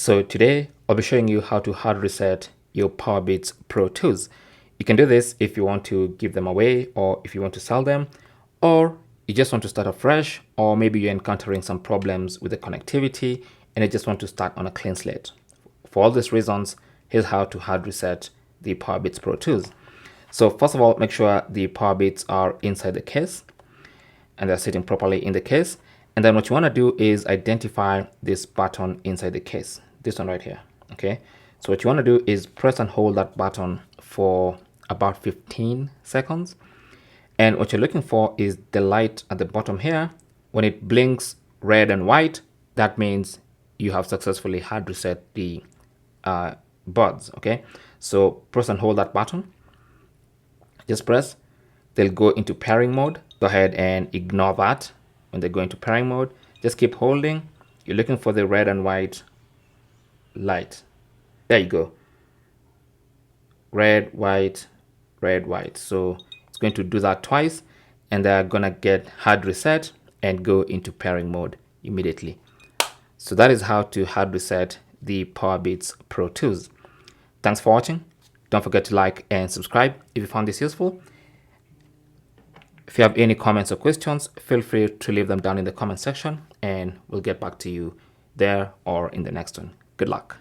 So today I'll be showing you how to hard reset your Powerbeats Pro tools. You can do this if you want to give them away, or if you want to sell them, or you just want to start afresh, or maybe you're encountering some problems with the connectivity and you just want to start on a clean slate. For all these reasons, here's how to hard reset the Powerbeats Pro tools. So first of all, make sure the Powerbeats are inside the case and they're sitting properly in the case. And then what you want to do is identify this button inside the case, this one right here. Okay, so what you want to do is press and hold that button for about 15 seconds. And what you're looking for is the light at the bottom here. When it blinks red and white, that means you have successfully hard reset the buds. Okay, so press and hold that button. Just press. They'll go into pairing mode. Go ahead and ignore that when they go into pairing mode. Just keep holding. You're looking for the red and white light. There you go. Red, white, red, white. So it's going to do that twice, and they're gonna get hard reset and go into pairing mode immediately. So that is how to hard reset the Powerbeats Pro tools. Thanks for watching. Don't forget to like and subscribe if you found this useful. If you have any comments or questions, feel free to leave them down in the comment section and we'll get back to you there or in the next one. Good luck.